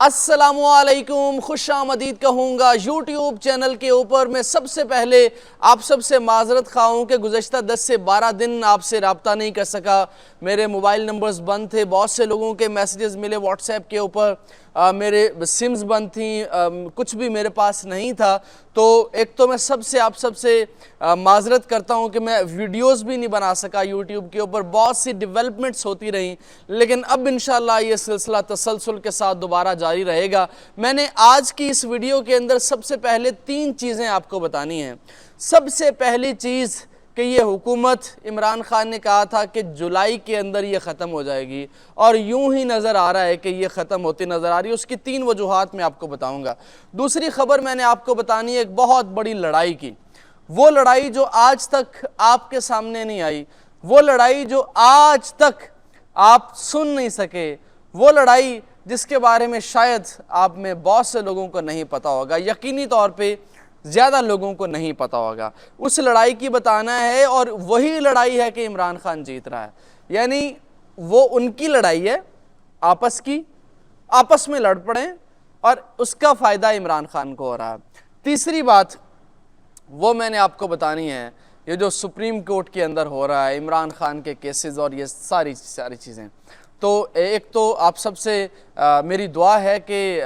अस्सलामुअलैकुम, खुशामदीद कहूँगा YouTube channel के ऊपर। मैं सबसे पहले आप सबसे माजरत खा हूँ कि गुज़श्ता 10 से 12 दिन आपसे रब्ता नहीं कर सका। मेरे मोबाइल नंबर्स बंद थे, बहुत से लोगों के मैसेजेस मिले व्हाट्सएप के ऊपर, मेरे सिम्स बंद थी, कुछ भी मेरे पास नहीं था। तो एक तो मैं आप सबसे माजरत करता हूँ कि मैं वीडियोस भी नहीं बना सका यूट्यूब के ऊपर, बहुत सी डेवलपमेंट्स होती रहीं, लेकिन अब इंशाल्लाह ये सिलसिला तसलसल के साथ दोबारा जारी रहेगा। मैंने आज की इस वीडियो के अंदर सबसे पहले 3 चीज़ें आपको बतानी हैं। सबसे पहली चीज़ कि ये हुकूमत, इमरान खान ने कहा था कि जुलाई के अंदर ये ख़त्म हो जाएगी और यूं ही नज़र आ रहा है कि ये ख़त्म होती नज़र आ रही है। उसकी 3 वजूहात मैं आपको बताऊंगा। दूसरी ख़बर मैंने आपको बतानी है एक बहुत बड़ी लड़ाई की, वो लड़ाई जो आज तक आपके सामने नहीं आई, वो लड़ाई जो आज तक आप सुन नहीं सके, वो लड़ाई जिसके बारे में शायद आप में बहुत से लोगों को नहीं पता होगा, यकीनी तौर पे ज़्यादा लोगों को नहीं पता होगा। उस लड़ाई की बताना है और वही लड़ाई है कि इमरान खान जीत रहा है, यानी वो उनकी लड़ाई है आपस की, आपस में लड़ पड़े और उसका फ़ायदा इमरान खान को हो रहा है। तीसरी बात वो मैंने आपको बतानी है, ये जो सुप्रीम कोर्ट के अंदर हो रहा है, इमरान खान के केसेस और ये सारी चीज़ें। तो एक तो आप सबसे मेरी दुआ है कि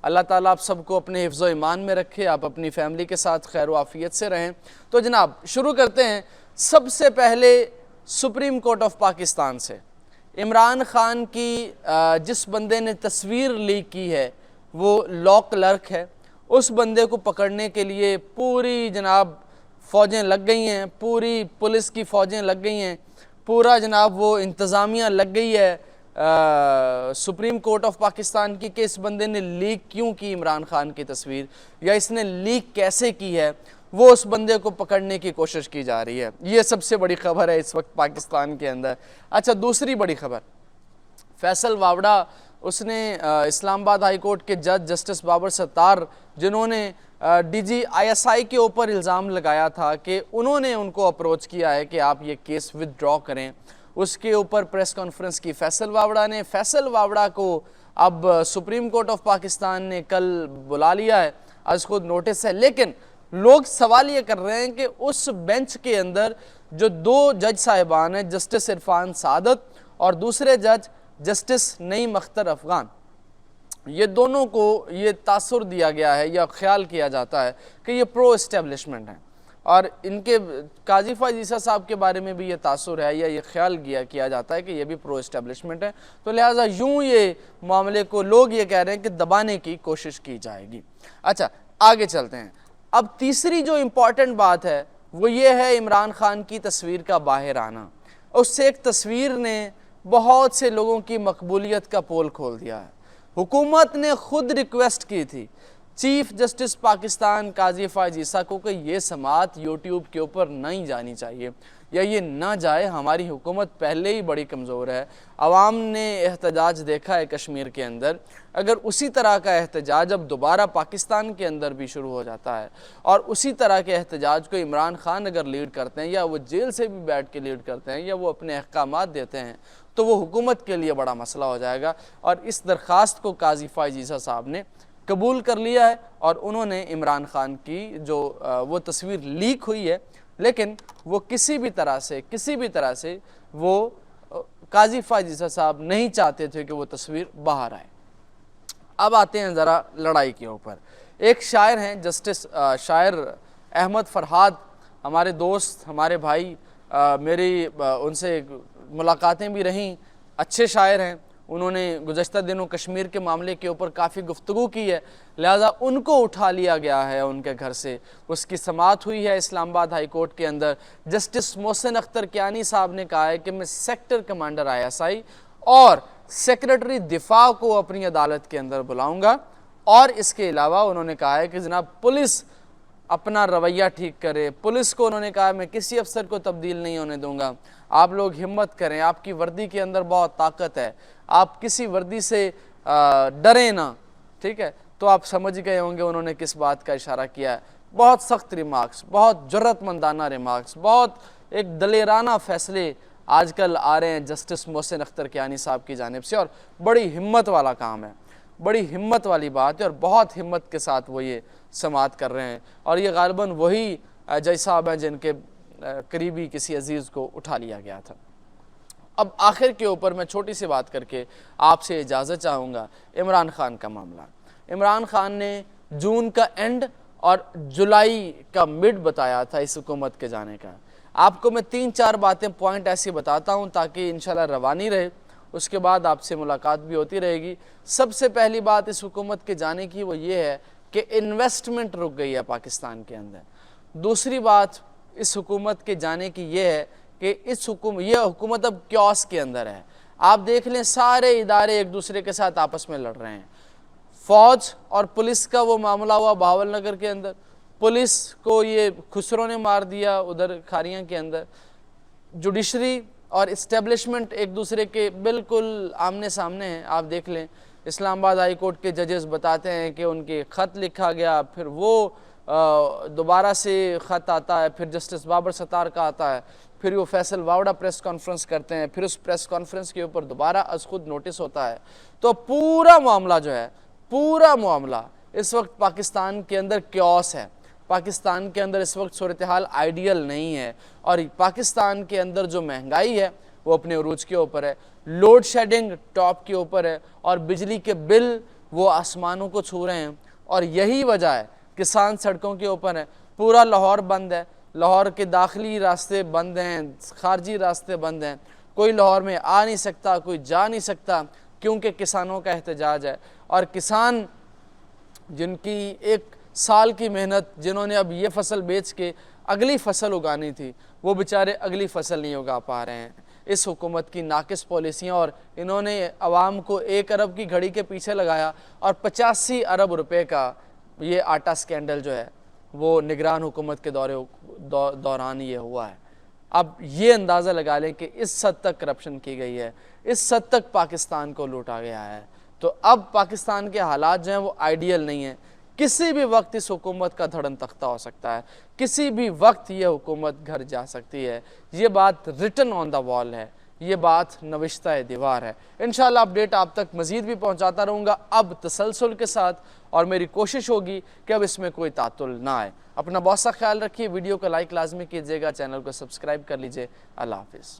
अल्लाह ताला आप सबको अपने हिफ्ज़ व ईमान में रखे, आप अपनी फैमिली के साथ खैर व आफ़ियत से रहें। तो जनाब शुरू करते हैं सबसे पहले सुप्रीम कोर्ट ऑफ पाकिस्तान से। इमरान खान की जिस बंदे ने तस्वीर लीक की है वो लॉ क्लर्क है, उस बंदे को पकड़ने के लिए पूरी जनाब फ़ौजें लग गई हैं, पूरी पुलिस की फ़ौजें लग गई हैं, पूरा जनाब वो इंतज़ामिया लग गई है सुप्रीम कोर्ट ऑफ पाकिस्तान की कि इस बंदे ने लीक क्यों की इमरान खान की तस्वीर, या इसने लीक कैसे की है, वो उस बंदे को पकड़ने की कोशिश की जा रही है। ये सबसे बड़ी खबर है इस वक्त पाकिस्तान के अंदर। अच्छा, दूसरी बड़ी खबर, फैसल वावड़ा, उसने इस्लामाबाद हाई कोर्ट के जज जस्टिस बाबर सत्तार, जिन्होंने DGISI के ऊपर इल्ज़ाम लगाया था कि उन्होंने उनको अप्रोच किया है कि आप ये केस विदड्रॉ करें, उसके ऊपर प्रेस कॉन्फ्रेंस की फैसल वावड़ा ने। फैसल वावड़ा को अब सुप्रीम कोर्ट ऑफ पाकिस्तान ने कल बुला लिया है, आज खुद नोटिस है, लेकिन लोग सवाल ये कर रहे हैं कि उस बेंच के अंदर जो 2 जज साहिबान हैं, जस्टिस इरफान सादत और दूसरे जज जस्टिस नईम अख्तर अफगान, ये दोनों को ये तासुर दिया गया है या ख्याल किया जाता है कि ये प्रो इस्टेब्लिशमेंट हैं, और इनके काजी फ़ाइज़ ईसा साहब के बारे में भी ये तासुर है या ये ख्याल किया जाता है कि ये भी प्रो इस्टेब्लिशमेंट है। तो लिहाजा यूँ ये मामले को लोग ये कह रहे हैं कि दबाने की कोशिश की जाएगी। अच्छा, आगे चलते हैं। अब तीसरी जो इम्पॉर्टेंट बात है वो ये है इमरान खान की तस्वीर का बाहर आना। उससे एक तस्वीर ने बहुत से लोगों की मकबूलियत का पोल खोल दिया है। हुकूमत ने खुद रिक्वेस्ट की थी चीफ जस्टिस पाकिस्तान काजी फ़ाइज़ ईसा को कि ये समात यूट्यूब के ऊपर नहीं जानी चाहिए या ये ना जाए, हमारी हुकूमत पहले ही बड़ी कमज़ोर है। अवाम ने एहतजाज देखा है कश्मीर के अंदर, अगर उसी तरह का एहतजाज अब दोबारा पाकिस्तान के अंदर भी शुरू हो जाता है और उसी तरह के एहतजाज को इमरान खान अगर लीड करते हैं या वो जेल से भी बैठ के लीड करते हैं या वो अपने अहकामात देते हैं, तो वो हुकूमत के लिए बड़ा मसला हो जाएगा। और इस दरख्वास्त को काजी फ़ाइज़ ईसा साहब ने कबूल कर लिया है और उन्होंने इमरान खान की जो वो तस्वीर लीक हुई है, लेकिन वो किसी भी तरह से वो काजी फ़ाइज़ ईसा साहब नहीं चाहते थे कि वो तस्वीर बाहर आए। अब आते हैं ज़रा लड़ाई के ऊपर। एक शायर हैं जस्टिस शायर अहमद फ़रहाद, हमारे दोस्त, हमारे भाई, मेरी उनसे मुलाकातें भी रहीं, अच्छे शायर हैं। उन्होंने गुज़श्ता दिनों कश्मीर के मामले के ऊपर काफ़ी गुफ्तगू की है, लिहाजा उनको उठा लिया गया है उनके घर से। उसकी समाअत हुई है इस्लामाबाद हाई कोर्ट के अंदर। जस्टिस मोहसिन अख्तर कियानी साहब ने कहा है कि मैं सेक्टर कमांडर ISI और सेक्रेटरी दिफा को अपनी अदालत के अंदर बुलाऊंगा, और इसके अलावा उन्होंने कहा है कि जनाब पुलिस अपना रवैया ठीक करे। पुलिस को उन्होंने कहा मैं किसी अफसर को तब्दील नहीं होने दूंगा, आप लोग हिम्मत करें, आपकी वर्दी के अंदर बहुत ताकत है, आप किसी वर्दी से डरें ना, ठीक है। तो आप समझ गए होंगे उन्होंने किस बात का इशारा किया है। बहुत सख्त रिमार्क्स, बहुत जुर्रतमंदाना रिमार्क्स, बहुत एक दलेराना फैसले आजकल आ रहे हैं जस्टिस मोहसिन अख्तर कियानी साहब की जानिब से, और बड़ी हिम्मत वाला काम है। बड़ी हिम्मत वाली बात है और बहुत हिम्मत के साथ वो ये समाअत कर रहे हैं। और ये गालिबन वही जज साहब हैं जिनके करीबी किसी अजीज़ को उठा लिया गया था। अब आखिर के ऊपर मैं छोटी सी बात करके आपसे इजाज़त चाहूँगा। इमरान खान का मामला, इमरान खान ने जून का एंड और जुलाई का मिड बताया था इस हुकूमत के जाने का। आपको मैं 3-4 बातें पॉइंट ऐसी बताता हूँ ताकि इंशाल्लाह रवानी रहे, उसके बाद आपसे मुलाकात भी होती रहेगी। सबसे पहली बात इस हुकूमत के जाने की वो ये है कि इन्वेस्टमेंट रुक गई है पाकिस्तान के अंदर। दूसरी बात इस हुकूमत के जाने की ये है कि ये हुकूमत अब क्योस के अंदर है। आप देख लें सारे इदारे एक दूसरे के साथ आपस में लड़ रहे हैं। फ़ौज और पुलिस का वो मामला हुआ बहावल नगर के अंदर, पुलिस को ये खुसरों ने मार दिया उधर खारियाँ के अंदर। जुडिशरी और इस्टेब्लिशमेंट एक दूसरे के बिल्कुल आमने सामने हैं। आप देख लें इस्लामाबाद हाई कोर्ट के जजेस बताते हैं कि उनके ख़त लिखा गया, फिर वो दोबारा से ख़त आता है, फिर जस्टिस बाबर सत्तार का आता है, फिर वो फैसल वावड़ा प्रेस कॉन्फ्रेंस करते हैं, फिर उस प्रेस कॉन्फ्रेंस के ऊपर दोबारा अज खुद नोटिस होता है। तो पूरा मामला जो है, पूरा मामला इस वक्त पाकिस्तान के अंदर क्योस है। पाकिस्तान के अंदर इस वक्त सूरत हाल आइडियल नहीं है और पाकिस्तान के अंदर जो महंगाई है वो अपने उरूज के ऊपर है, लोड शेडिंग टॉप के ऊपर है और बिजली के बिल वो आसमानों को छू रहे हैं। और यही वजह है किसान सड़कों के ऊपर है। पूरा लाहौर बंद है, लाहौर के दाखिली रास्ते बंद हैं, खारजी रास्ते बंद हैं, कोई लाहौर में आ नहीं सकता, कोई जा नहीं सकता, क्योंकि किसानों का एहतजाज है। और किसान जिनकी एक साल की मेहनत, जिन्होंने अब ये फसल बेच के अगली फसल उगानी थी, वो बेचारे अगली फसल नहीं उगा पा रहे हैं। इस हुकूमत की नाकिस पॉलिसियाँ, और इन्होंने आवाम को 1 अरब की घड़ी के पीछे लगाया और 85 अरब रुपए का ये आटा स्कैंडल जो है वो निगरान हुकूमत के दौरान ये हुआ है। अब ये अंदाज़ा लगा लें कि इस हद तक करप्शन की गई है, इस हद तक पाकिस्तान को लूटा गया है। तो अब पाकिस्तान के हालात जो हैं वो आइडियल नहीं है। किसी भी वक्त इस हुकूमत का धड़न तख्ता हो सकता है, किसी भी वक्त ये हुकूमत घर जा सकती है। ये बात रिटन ऑन द वॉल है, ये बात नविश्ता दीवार है। इंशाल्लाह अपडेट आप तक मज़ीद भी पहुँचाता रहूँगा, अब तसलसल के साथ, और मेरी कोशिश होगी कि अब इसमें कोई तातुल ना आए। अपना बहुत सा ख्याल रखिए, वीडियो को लाइक लाजमी कीजिएगा, चैनल को सब्सक्राइब कर लीजिए। अल्लाह हाफिज़।